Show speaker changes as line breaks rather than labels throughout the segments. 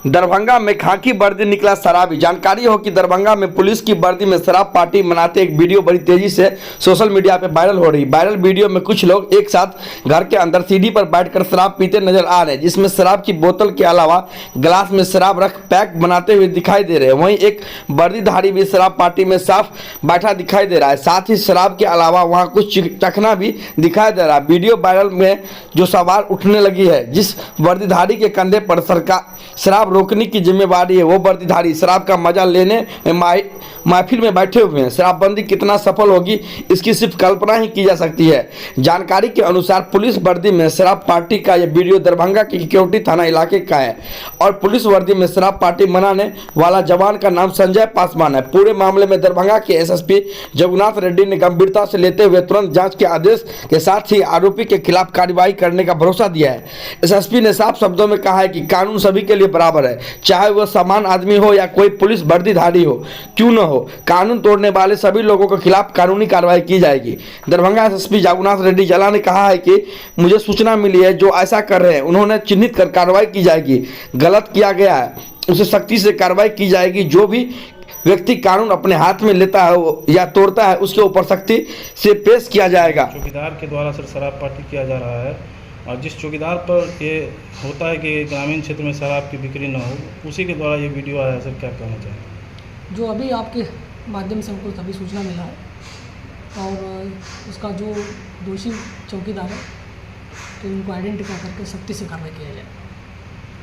दरभंगा में खाकी वर्दी निकला शराबी। जानकारी हो कि दरभंगा में पुलिस की वर्दी में शराब पार्टी मनाते एक वीडियो बड़ी तेजी से सोशल मीडिया पे वायरल हो रही। वायरल वीडियो में कुछ लोग एक साथ घर के अंदर सीढ़ी पर बैठकर शराब पीते नजर आ रहे हैं, जिसमें शराब की बोतल के अलावा गिलास में शराब रख पैक बनाते हुए दिखाई दे रहे हैं। वहीं एक वर्दीधारी भी शराब पार्टी में साफ बैठा दिखाई दे रहा है। साथ ही शराब के अलावा वहाँ कुछ चखना भी दिखाई दे रहा है। वीडियो वायरल में जो सवाल उठने लगी है, जिस वर्दीधारी के कंधे पर सरकार शराब रोकने की जिम्मेवारी है, वो वर्दीधारी शराब का मजा लेने में महफिल में बैठे हुए हैं। शराबबंदी कितना सफल होगी, इसकी सिर्फ कल्पना ही की जा सकती है। जानकारी के अनुसार पुलिस वर्दी में शराब पार्टी का यह वीडियो दरभंगा के केवटी थाना इलाके का है और पुलिस वर्दी में शराब पार्टी मनाने वाला जवान का नाम संजय पासवान है। पूरे मामले में दरभंगा के एसएसपी जगुनाथ रेड्डी ने गंभीरता से लेते हुए तुरंत जांच के आदेश के साथ ही आरोपी के खिलाफ कार्रवाई करने का भरोसा दिया है। एसएसपी ने साफ शब्दों में कहा है कि कानून सभी के लिए बराबर है, चाहे वह सामान्य आदमी हो या कोई पुलिस वर्दीधारी हो क्यों न हो। कानून तोड़ने वाले सभी लोगों के खिलाफ कानूनी कार्रवाई की जाएगी। दरभंगा एसएसपी जगुनाथ रेड्डी जला ने कहा है कि मुझे सूचना मिली है, जो ऐसा कर रहे हैं उन्होंने चिन्हित कर कार्रवाई की जाएगी। गलत किया गया है उसे सख्ती से कार्रवाई की जाएगी। जो भी व्यक्ति कानून अपने हाथ में लेता है या तोड़ता है, उसके ऊपर सख्ती से पेश किया जाएगा।
चौकीदार के द्वारा सर शराब पार्टी किया जा रहा है और जिस चौकीदार पर ये होता है कि ग्रामीण क्षेत्र में शराब की बिक्री न हो, उसी के द्वारा ये वीडियो आया है। सर क्या कहना चाहिए?
जो अभी आपके माध्यम से हमको तभी सूचना मिला है और उसका जो दोषी चौकीदार है तो उनको आइडेंटिफाई करके सख्ती से कार्रवाई किया जाए।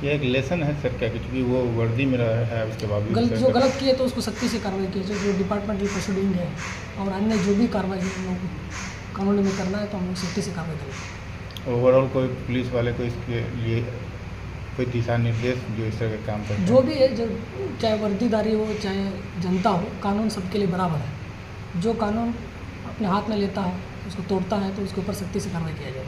ये एक लेसन है सर क्या, क्योंकि वो वर्दी में रहा है उसके बावजूद
जो गलत किए तो उसको सख्ती से कार्रवाई की जाए। जो डिपार्टमेंटल प्रोसीडिंग है और अन्य जो भी कार्रवाई हम लोग कानून में करना है तो हम लोग सख्ती से कार्रवाई करेंगे।
ओवरऑल कोई पुलिस वाले को इसके लिए कोई दिशा निर्देश जो इस तरह का काम करते हैं?
जो भी है, जो चाहे वर्दीधारी हो चाहे जनता हो, कानून सबके लिए बराबर है। जो कानून अपने हाथ में लेता है, उसको तोड़ता है तो उसके ऊपर सख्ती से कार्रवाई किया जाए।